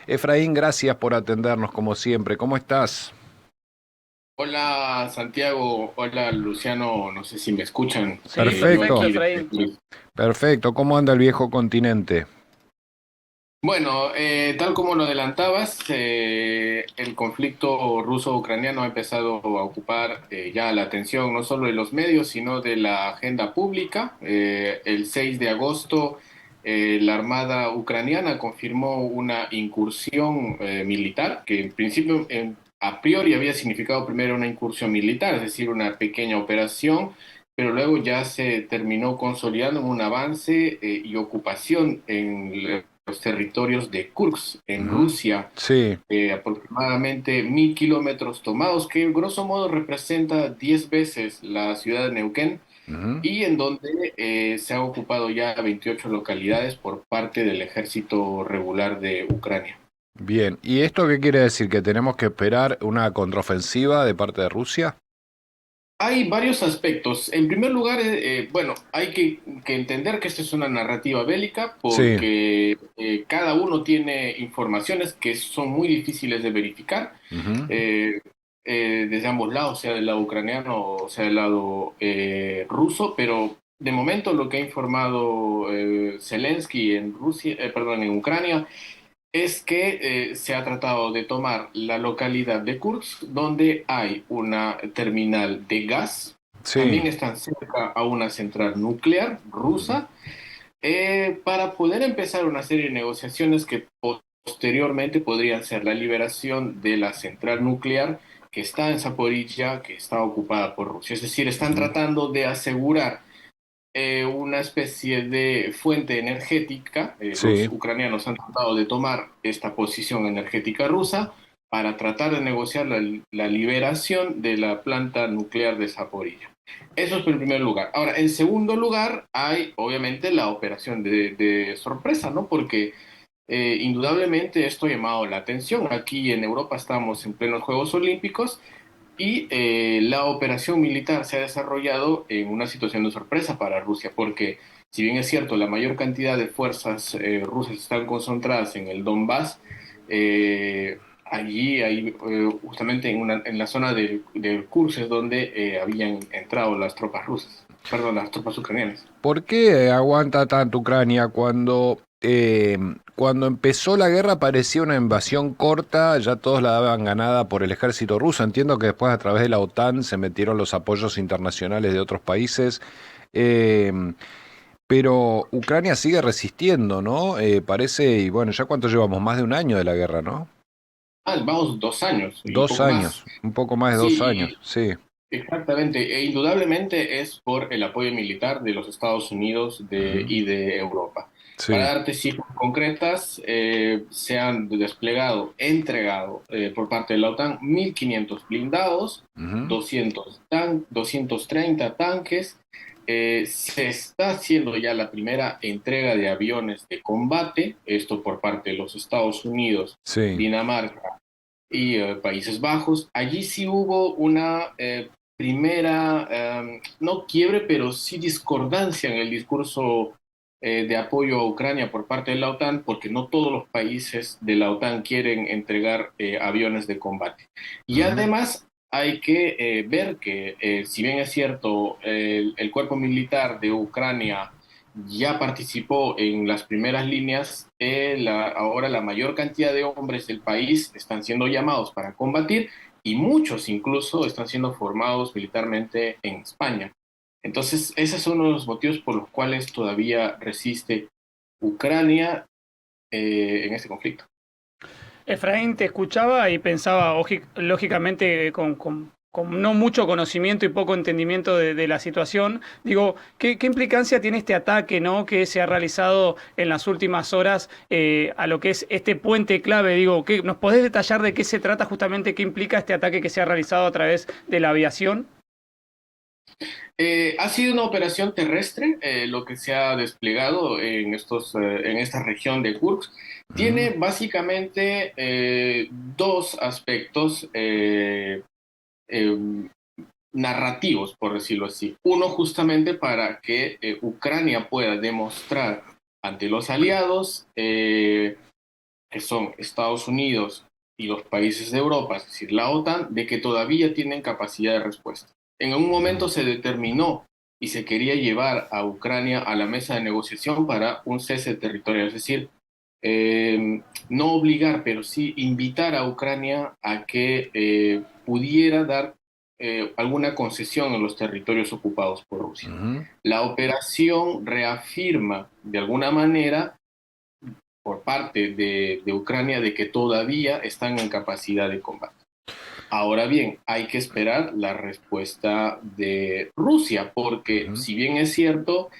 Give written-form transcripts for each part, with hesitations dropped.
Efraín, gracias por atendernos como siempre. ¿Cómo estás? Hola Santiago, hola Luciano, no sé si me escuchan. Sí, Yo Perfecto, perfecto, aquí Efraín. perfecto. ¿Cómo anda el viejo continente? Bueno, tal como lo adelantabas, el conflicto ruso-ucraniano ha empezado a ocupar ya la atención no solo de los medios, sino de la agenda pública. El 6 de agosto, la Armada ucraniana confirmó una incursión militar, que en principio, a priori, había significado primero una incursión militar, es decir, una pequeña operación, pero luego ya se terminó consolidando en un avance y ocupación en los territorios de Kursk, en Ujú. Rusia, Sí. aproximadamente 1.000 kilómetros tomados, que grosso modo representa 10 veces la ciudad de Neuquén, Ujú. y en donde se han ocupado ya 28 localidades por parte del ejército regular de Ucrania. Bien. ¿Y esto qué quiere decir? ¿Que tenemos que esperar una contraofensiva de parte de Rusia? Hay varios aspectos. En primer lugar, bueno, hay que entender que esta es una narrativa bélica Sí. porque cada uno tiene informaciones que son muy difíciles de verificar Ujú. eh, desde ambos lados, sea del lado ucraniano o sea del lado ruso, pero de momento lo que ha informado Zelensky en Rusia, perdón, en Ucrania es que se ha tratado de tomar la localidad de Kursk, donde hay una terminal de gas. Sí. También están cerca a una central nuclear Ujú. rusa, para poder empezar una serie de negociaciones que posteriormente podrían ser la liberación de la central nuclear que está en Zaporilla, que está ocupada por Rusia. Es decir, están Ujú. tratando de asegurar una especie de fuente energética. Los Sí. ucranianos han tratado de tomar esta posición energética rusa para tratar de negociar la liberación de la planta nuclear de Zaporilla. Eso es en primer lugar. Ahora, en segundo lugar, hay obviamente la operación de sorpresa, ¿no? Porque indudablemente esto ha llamado la atención. Aquí en Europa estamos en plenos Juegos Olímpicos y la operación militar se ha desarrollado en una situación de sorpresa para Rusia, porque si bien es cierto, la mayor cantidad de fuerzas rusas están concentradas en el Donbass, allí hay justamente en la zona del Kursk es donde habían entrado las tropas rusas, perdón, las tropas ucranianas. ¿Por qué aguanta tanto Ucrania cuando empezó la guerra parecía una invasión corta, ya todos la daban ganada por el ejército ruso? Entiendo que después a través de la OTAN se metieron los apoyos internacionales de otros países, eh, pero Ucrania sigue resistiendo, ¿no? Parece, y bueno, ya cuánto llevamos, más de un año de la guerra, ¿no? Ah, vamos 2 años y Dos poco más. años, un poco más de dos Sí, años, sí. exactamente, e indudablemente es por el apoyo militar de los Estados Unidos Ujú. y de Europa. Para Sí. darte cifras concretas, se han desplegado, entregado por parte de la OTAN 1.500 blindados, Ujú. 230 tanques. Se está haciendo ya la primera entrega de aviones de combate, esto por parte de los Estados Unidos, Sí. Dinamarca y Países Bajos. Allí sí hubo una primera, no quiebre, pero sí discordancia en el discurso de apoyo a Ucrania por parte de la OTAN, porque no todos los países de la OTAN quieren entregar aviones de combate. Y Ujú. además hay que ver que, si bien es cierto, el cuerpo militar de Ucrania ya participó en las primeras líneas, ahora la mayor cantidad de hombres del país están siendo llamados para combatir y muchos incluso están siendo formados militarmente en España. Entonces, ese es uno de los motivos por los cuales todavía resiste Ucrania en este conflicto. Efraín, te escuchaba y pensaba, lógicamente, con no mucho conocimiento y poco entendimiento de la situación, digo, ¿qué implicancia tiene este ataque, ¿no? Que se ha realizado en las últimas horas a lo que es este puente clave? Digo, ¿nos podés detallar de qué se trata justamente, qué implica este ataque que se ha realizado a través de la aviación? Ha sido una operación terrestre, lo que se ha desplegado en esta región de Kursk. Ujú. Tiene básicamente dos aspectos eh, narrativos, por decirlo así. Uno, justamente para que Ucrania pueda demostrar ante los aliados que son Estados Unidos y los países de Europa, es decir, la OTAN, de que todavía tienen capacidad de respuesta. En un momento se determinó y se quería llevar a Ucrania a la mesa de negociación para un cese territorial, es decir, no obligar, pero sí invitar a Ucrania a que pudiera dar alguna concesión en los territorios ocupados por Rusia. Ujú. La operación reafirma de alguna manera por parte de Ucrania de que todavía están en capacidad de combate. Ahora bien, hay que esperar la respuesta de Rusia, porque Ujú. si bien es cierto,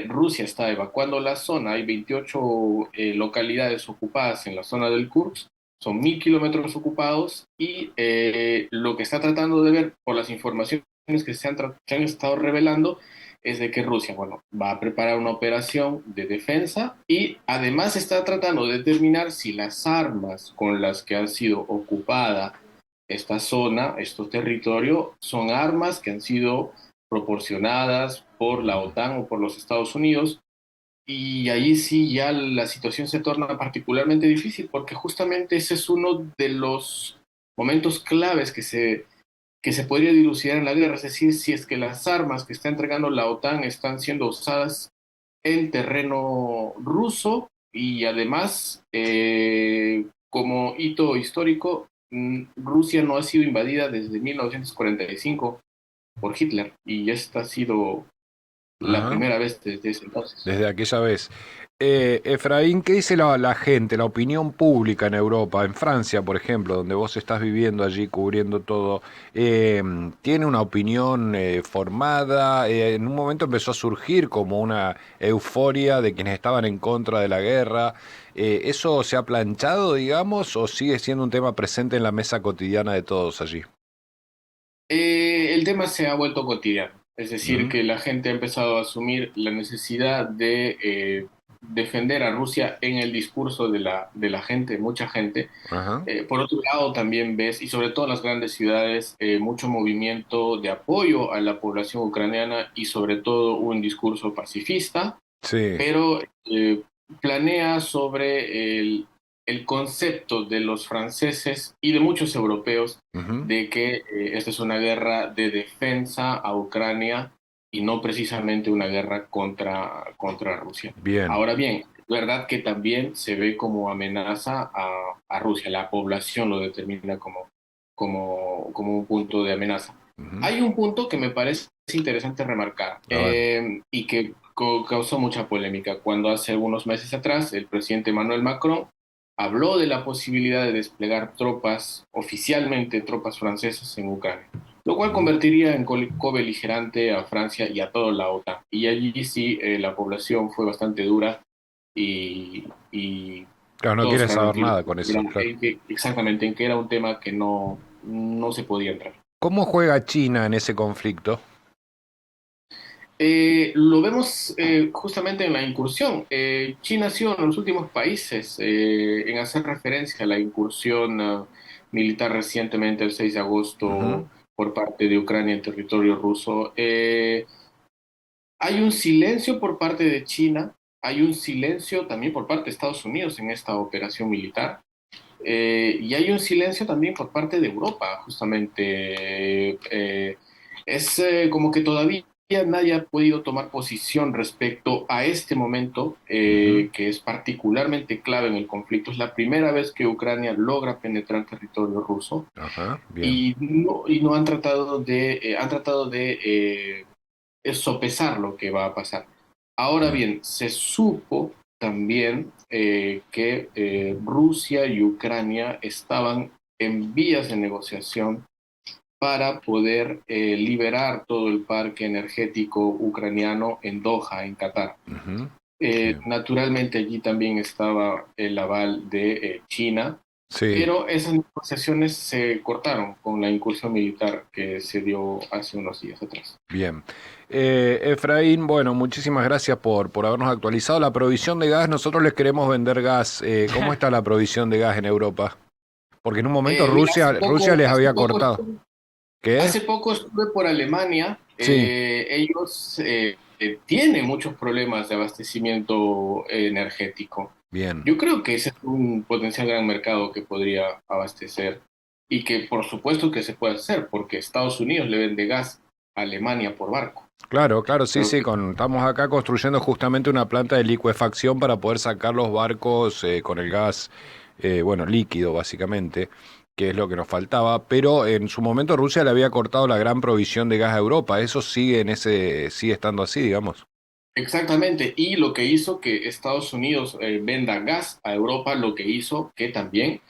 Rusia está evacuando la zona, hay 28 localidades ocupadas en la zona del Kursk, son 1.000 kilómetros ocupados y lo que está tratando de ver por las informaciones que se han estado revelando es de que Rusia, bueno, va a preparar una operación de defensa y además está tratando de determinar si las armas con las que han sido ocupadas esta zona, estos territorios, son armas que han sido proporcionadas por la OTAN o por los Estados Unidos. Y ahí sí ya la situación se torna particularmente difícil porque justamente ese es uno de los momentos claves que se podría dilucidar en la guerra, es decir, si es que las armas que está entregando la OTAN están siendo usadas en terreno ruso y además, como hito histórico, Rusia no ha sido invadida desde 1945 por Hitler y esta ha sido la Ajá. primera vez desde ese entonces. Desde aquella vez. Efraín, ¿qué dice la gente, la opinión pública en Europa, en Francia, por ejemplo, donde vos estás viviendo allí, cubriendo todo? ¿Tiene una opinión formada? En un momento empezó a surgir como una euforia de quienes estaban en contra de la guerra. ¿Eso se ha planchado, digamos, o sigue siendo un tema presente en la mesa cotidiana de todos allí? El tema se ha vuelto cotidiano, es decir, Ujú. que la gente ha empezado a asumir la necesidad de defender a Rusia en el discurso de la gente, mucha gente. Ajá. Por otro lado, también ves, y sobre todo en las grandes ciudades, mucho movimiento de apoyo a la población ucraniana y sobre todo un discurso pacifista, Sí. pero planea sobre el concepto de los franceses y de muchos europeos Ujú. de que esta es una guerra de defensa a Ucrania y no precisamente una guerra contra Rusia. Bien. Ahora bien, es verdad que también se ve como amenaza a Rusia, la población lo determina como un punto de amenaza. Ujú. Hay un punto que me parece interesante remarcar A ver. y que causó mucha polémica cuando hace algunos meses atrás el presidente Emmanuel Macron habló de la posibilidad de desplegar tropas, oficialmente tropas francesas en Ucrania, lo cual Ujú. convertiría en cobeligerante a Francia y a toda la OTAN. Y allí sí la población fue bastante dura y Claro, no todos quiere quedaron saber tibios nada con eso, claro. exactamente en que era un tema que no se podía entrar. ¿Cómo juega China en ese conflicto? Lo vemos justamente en la incursión. China ha sido uno de los últimos países en hacer referencia a la incursión militar recientemente, el 6 de agosto, Ujú. por parte de Ucrania en territorio ruso. Hay un silencio por parte de China, hay un silencio también por parte de Estados Unidos en esta operación militar. Y hay un silencio también por parte de Europa, justamente. Es como que todavía nadie ha podido tomar posición respecto a este momento, Ujú. que es particularmente clave en el conflicto. Es la primera vez que Ucrania logra penetrar territorio ruso Ajá, bien. y no han tratado de sopesar lo que va a pasar. Ahora Bien. bien, se supo también que Rusia y Ucrania estaban en vías de negociación para poder liberar todo el parque energético ucraniano en Doha, en Qatar. Ujú. Bien. Naturalmente allí también estaba el aval de China, Sí, pero esas negociaciones se cortaron con la incursión militar que se dio hace unos días atrás. bien. Efraín, bueno, muchísimas gracias por habernos actualizado la provisión de gas. Nosotros les queremos vender gas. ¿Cómo está la provisión de gas en Europa? Porque en un momento Mira, Rusia les había cortado. ¿Qué? hace poco estuve por Alemania. Sí. Ellos tienen muchos problemas de abastecimiento energético. Bien. Yo creo que ese es un potencial gran mercado que podría abastecer y que por supuesto que se puede hacer, porque Estados Unidos le vende gas a Alemania por barco. Claro, claro, sí, Creo sí, que estamos acá construyendo justamente una planta de licuefacción para poder sacar los barcos con el gas, bueno, líquido básicamente, que es lo que nos faltaba, pero en su momento Rusia le había cortado la gran provisión de gas a Europa, eso sigue sigue estando así, digamos. exactamente, y lo que hizo que Estados Unidos venda gas a Europa, lo que hizo que también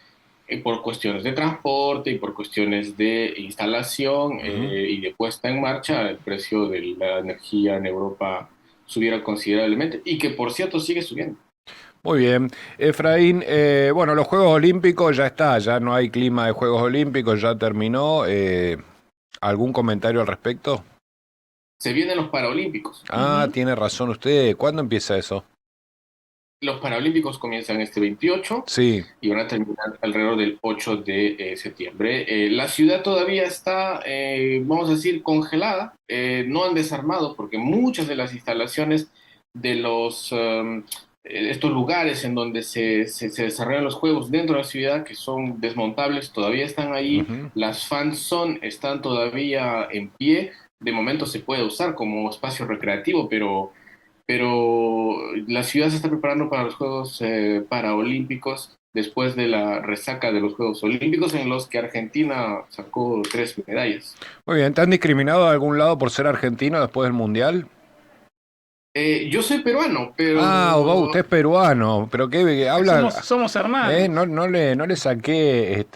por cuestiones de transporte y por cuestiones de instalación Ujú. y de puesta en marcha, el precio de la energía en Europa subiera considerablemente y que por cierto sigue subiendo. Muy bien, Efraín, bueno, los Juegos Olímpicos ya está, ya no hay clima de Juegos Olímpicos, ya terminó. ¿Algún comentario al respecto? Se vienen los Paralímpicos. Ah, Ujú. tiene razón usted, ¿cuándo empieza eso? Los Paralímpicos comienzan este 28 Sí. y van a terminar alrededor del 8 de septiembre. La ciudad todavía está, vamos a decir, congelada. No han desarmado porque muchas de las instalaciones de estos lugares en donde se desarrollan los juegos dentro de la ciudad, que son desmontables, todavía están ahí. Ujú. Las fan zone están todavía en pie. De momento se puede usar como espacio recreativo, pero la ciudad se está preparando para los Juegos Paraolímpicos después de la resaca de los Juegos Olímpicos en los que Argentina sacó 3 medallas. Muy bien, ¿te han discriminado de algún lado por ser argentino después del Mundial? Yo soy peruano, Ah, pero usted es peruano, pero qué Somos, habla, somos hermanos. no le saqué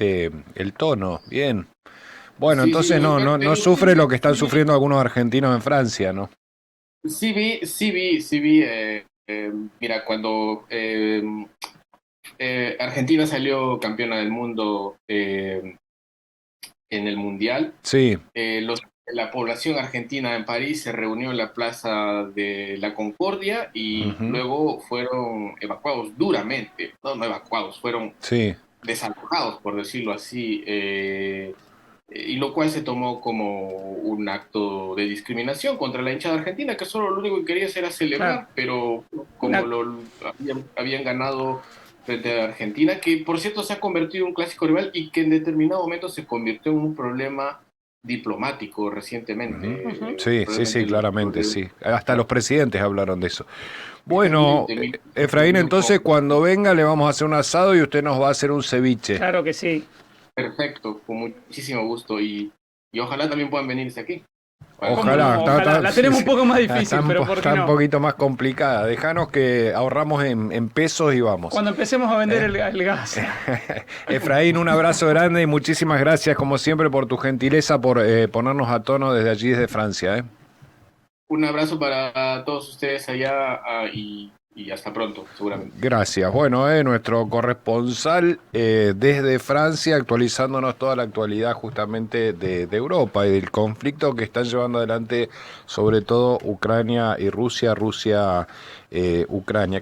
el tono, bien. Bueno, sí, sí, entonces no pero sí, sufre lo que están sí, sufriendo algunos argentinos en Francia, ¿no? sí vi, mira, cuando Argentina salió campeona del mundo en el Mundial. Sí. La población argentina en París se reunió en la Plaza de la Concordia y Ujú. luego fueron evacuados duramente, no evacuados, fueron Sí. desalojados, por decirlo así, y lo cual se tomó como un acto de discriminación contra la hinchada argentina, que solo lo único que quería era Claro. celebrar, pero como Una, habían ganado frente a Argentina, que por cierto se ha convertido en un clásico rival y que en determinado momento se convirtió en un problema diplomático Ujú. recientemente. Sí, sí, sí, Realmente claramente, sí. Hasta los presidentes hablaron de eso. Bueno, exactamente, Efraín, entonces cuando venga le vamos a hacer un asado y usted nos va a hacer un ceviche. claro que sí. perfecto, con muchísimo gusto y ojalá también puedan venirse aquí. ¿Cómo Ojalá, no? Ojalá. La sí, tenemos un sí, poco más está difícil, pero ¿por qué está un no? poquito más complicada. Déjanos que ahorramos en pesos y vamos. Cuando empecemos a vender ¿Eh? el gas. Efraín, un abrazo grande y muchísimas gracias como siempre por tu gentileza, por ponernos a tono desde allí, desde Francia. Un abrazo para todos ustedes allá y hasta pronto, seguramente. Gracias. Bueno, nuestro corresponsal desde Francia, actualizándonos toda la actualidad justamente de Europa y del conflicto que están llevando adelante sobre todo Ucrania y Rusia, Rusia, Ucrania.